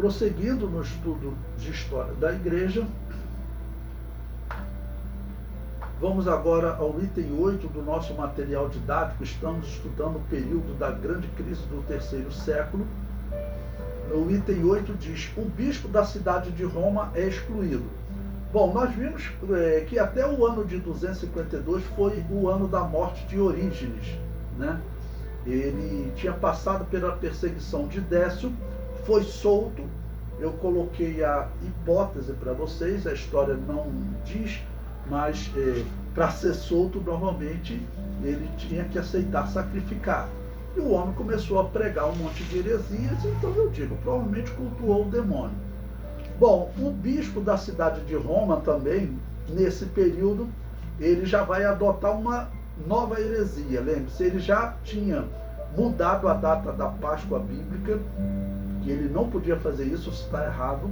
Prosseguindo no estudo de história da igreja, vamos agora ao item 8 do nosso material didático. Estamos estudando o período da grande crise do terceiro século. O item 8 diz: o bispo da cidade de Roma é excluído. Bom, nós vimos que até o ano de 252 foi o ano da morte de Orígenes, né? Ele tinha passado pela perseguição de Décio, foi solto. Eu coloquei a hipótese para vocês, a história não diz, mas para ser solto, normalmente ele tinha que aceitar sacrificar. E o homem começou a pregar um monte de heresias, então eu digo, provavelmente cultuou o demônio. Bom, o bispo da cidade de Roma também, nesse período, ele já vai adotar uma nova heresia. Lembre-se, ele já tinha mudado a data da Páscoa bíblica, que ele não podia fazer isso, isso está errado.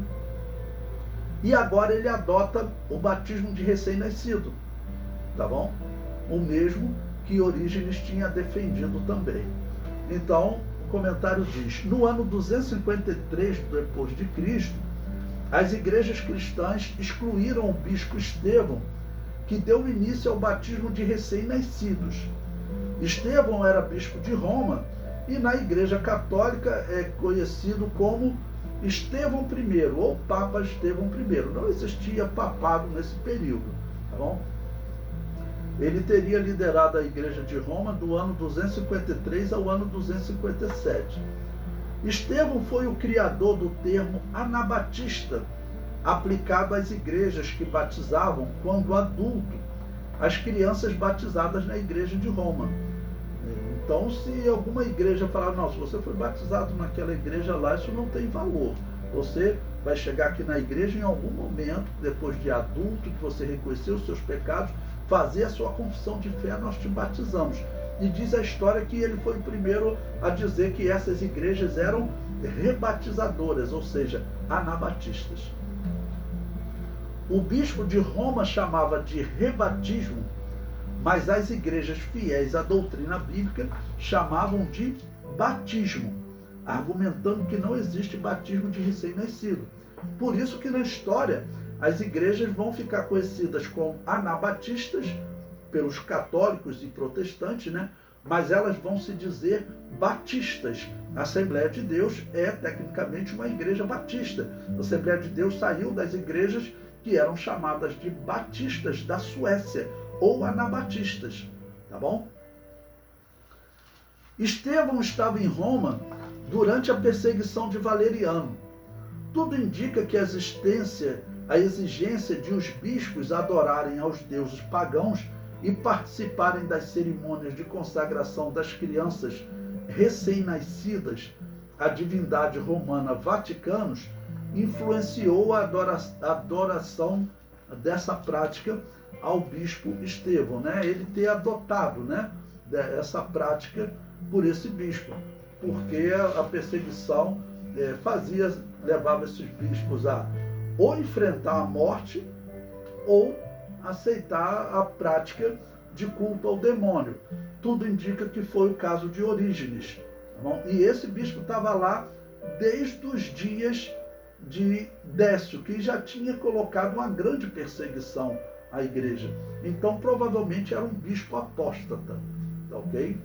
E agora ele adota o batismo de recém-nascido, tá bom? O mesmo que Orígenes tinha defendido também. Então, o comentário diz: no ano 253 depois de Cristo, as igrejas cristãs excluíram o bispo Estevão, que deu início ao batismo de recém-nascidos. Estevão era bispo de Roma e na Igreja Católica é conhecido como Estevão I, ou Papa Estevão I. Não existia papado nesse período, tá bom? Ele teria liderado a Igreja de Roma do ano 253 ao ano 257. Estevão foi o criador do termo anabatista, aplicado às igrejas que batizavam, quando adulto, as crianças batizadas na Igreja de Roma. Então, se alguma igreja falar: não, se você foi batizado naquela igreja lá, isso não tem valor. Você vai chegar aqui na igreja em algum momento, depois de adulto, que você reconheceu os seus pecados, fazer a sua confissão de fé, nós te batizamos. E diz a história que ele foi o primeiro a dizer que essas igrejas eram rebatizadoras, ou seja, anabatistas. O bispo de Roma chamava de rebatismo, mas as igrejas fiéis à doutrina bíblica chamavam de batismo, argumentando que não existe batismo de recém-nascido. Por isso que na história as igrejas vão ficar conhecidas como anabatistas pelos católicos e protestantes, né? Mas elas vão se dizer batistas. A Assembleia de Deus é tecnicamente uma igreja batista. A Assembleia de Deus saiu das igrejas que eram chamadas de batistas da Suécia, ou anabatistas, tá bom? Estevão estava em Roma durante a perseguição de Valeriano. Tudo indica que a exigência de os bispos adorarem aos deuses pagãos e participarem das cerimônias de consagração das crianças recém-nascidas à divindade romana Vaticanos influenciou a adoração dessa prática ao bispo Estevão, né? Ele ter adotado, né, essa prática por esse bispo, porque a perseguição levava esses bispos a ou enfrentar a morte ou aceitar a prática de culto ao demônio. Tudo indica que foi o caso de Orígenes, tá bom? E esse bispo estava lá desde os dias de Décio, que já tinha colocado uma grande perseguição à igreja. Então, provavelmente era um bispo apóstata, tá ok?